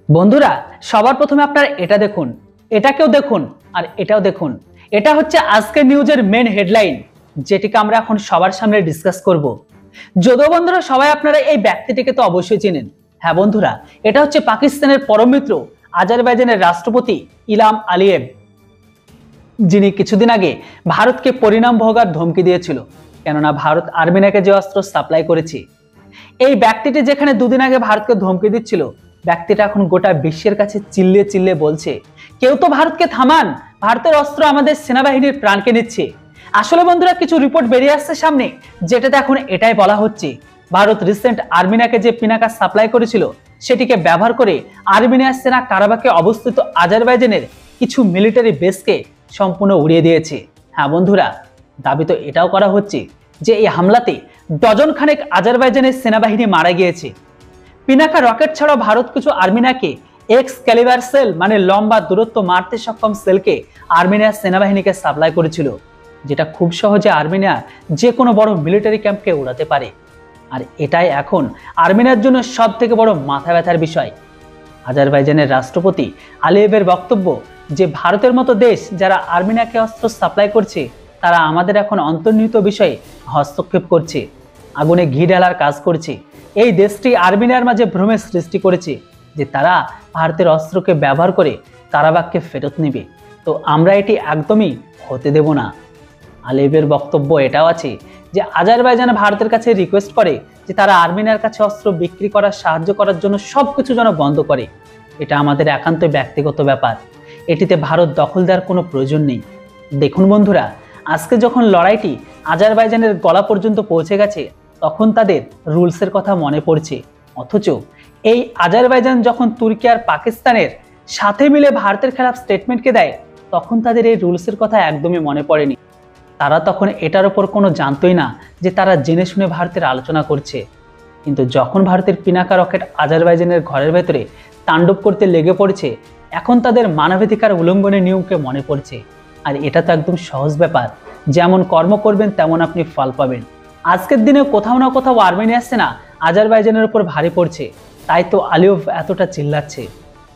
বন্ধুরা, সবার প্রথমে আপনারা এটা দেখুন, এটাকেও দেখুন আর এটাও দেখুন। এটা হচ্ছে আজকের নিউজের মেন হেডলাইন, যেটিকে আমরা এখন সবার সামনে ডিসকাস করব। যদিও বন্ধুরা সবাই আপনারা এই ব্যক্তিটিকে তো অবশ্যই চেনেন। হ্যাঁ বন্ধুরা, এটা হচ্ছে পাকিস্তানের পরম মিত্র আজারবাইজানের রাষ্ট্রপতি ইলহাম আলিয়েভ, যিনি কিছুদিন আগে ভারতকে পরিণাম ভোগার ধমকি দিয়েছিল, কেননা ভারত আর্মেনিয়াকে যে অস্ত্র সাপ্লাই করেছে। এই ব্যক্তিটি যেখানে দুদিন আগে ভারতকে ধমকি দিচ্ছিল, ব্যক্তিটা এখন গোটা বিশ্বের কাছে চিল্লিয়ে চিল্লিয়ে বলছে, কেউ তো ভারতকে থামান, ভারতের অস্ত্র আমাদের সেনাবাহিনীর প্রাণকে নিচ্ছে। আসলে বন্ধুরা কিছু রিপোর্ট বেরিয়ে আসছে সামনে, যেটাতে এখন এটাই বলা হচ্ছে, ভারত রিসেন্ট আর্মেনিয়াকে যে পিনাকা সাপ্লাই করেছিল, সেটিকে ব্যবহার করে আর্মেনিয়ার সেনা কারাবাখে অবস্থিত আজারবাইজানের কিছু মিলিটারি বেসকে সম্পূর্ণ উড়িয়ে দিয়েছে। হ্যাঁ বন্ধুরা, দাবি তো এটাও করা হচ্ছে যে এই হামলাতে ডজন খানেক আজারবাইজানের সেনাবাহিনী মারা গিয়েছে। পিনাকা রকেট ছাড়াও ভারত কিছু আর্মেনিয়াকে এক্সক্যালিবার সেল মানে লম্বা দূরত্ব মারতে সক্ষম সেলকে আর্মেনিয়ার সেনাবাহিনীকে সাপ্লাই করেছিল, যেটা খুব সহজে আর্মেনিয়া যে কোনো বড় মিলিটারি ক্যাম্পকে উড়াতে পারে। আর এটাই এখন আর্মেনিয়ার জন্য সব থেকে বড় মাথা ব্যথার বিষয়। আজারবাইজানের রাষ্ট্রপতি আলিয়েভের বক্তব্য যে ভারতের মতো দেশ যারা আর্মেনিয়াকে অস্ত্র সাপ্লাই করছে, তারা আমাদের এখন অন্তর্নিহিত বিষয়ে হস্তক্ষেপ করছে, আগুনে ঘি ঢালার কাজ করছে। এই দেশটি আর্মেনিয়ার মাঝে ভ্রমের সৃষ্টি করেছে যে তারা ভারতের অস্ত্রকে ব্যবহার করে কারাবাখকে ফেরত নেবে। তো আমরা এটি একদমই হতে দেব না। আলিয়েভের বক্তব্য এটাও আছে যে আজারবাইজান ভারতের কাছে রিকোয়েস্ট করে যে তারা আর্মেনিয়ার কাছে অস্ত্র বিক্রি করার সাহায্য করার জন্য সবকিছু যেন বন্ধ করে। এটা আমাদের একান্ত ব্যক্তিগত ব্যাপার, এটিতে ভারত দখল দেওয়ার কোনো প্রয়োজন নেই। দেখুন বন্ধুরা, আজকে যখন লড়াইটি আজারবাইজানের গলা পর্যন্ত পৌঁছে গেছে, তখন তাদের রুলসের কথা মনে পড়ছে। অথচ এই আজারবাইজান যখন তুর্কি আর পাকিস্তানের সাথে মিলে ভারতের খেলাফ স্টেটমেন্টকে দেয়, তখন তাদের এই রুলসের কথা একদমই মনে পড়েনি। তারা তখন এটার ওপর কোনো জানতোই না যে তারা জেনে শুনে ভারতের আলোচনা করছে। কিন্তু যখন ভারতের পিনাকা রকেট আজারবাইজানের ঘরের ভেতরে তাণ্ডব করতে লেগে পড়েছে, এখন তাদের মানবাধিকার উল্লঙ্ঘনের নিয়মকে মনে পড়ছে। আর এটা তো একদম সহজ ব্যাপার, যেমন কর্ম করবেন তেমন আপনি ফল পাবেন। আজকের দিনে কোথাও না কোথাও আর্মেনিয়ার সেনা আজারবাইজানের উপর ভারী পড়ছে, তাই তো আলিয়েভ এতটা চিল্লাচ্ছে।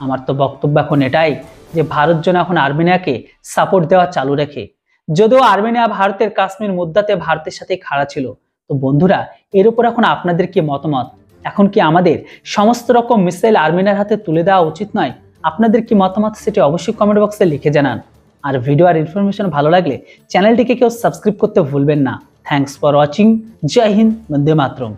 আমার তো বক্তব্য এখন এটাই যে ভারত যেন এখন আর্মেনিয়াকে সাপোর্ট দেওয়া চালু রাখে। যদিও আর্মেনিয়া ভারতের কাশ্মীর মুদ্দাতে ভারতের সাথে খাড়া ছিল। তো বন্ধুরা, এর উপর এখন আপনাদের কি মতামত? এখন কি আমাদের সমস্ত রকম মিসাইল আর্মেনিয়ার হাতে তুলে দেওয়া উচিত নয়? আপনাদের কি মতামত সেটি অবশ্যই কমেন্ট বক্সে লিখে জানান। আর ভিডিও আর ইনফরমেশন ভালো লাগলে চ্যানেলটিকে কেউ সাবস্ক্রাইব করতে ভুলবেন না। Thanks for watching. জয় হিন্দ, বন্দে মাতরম।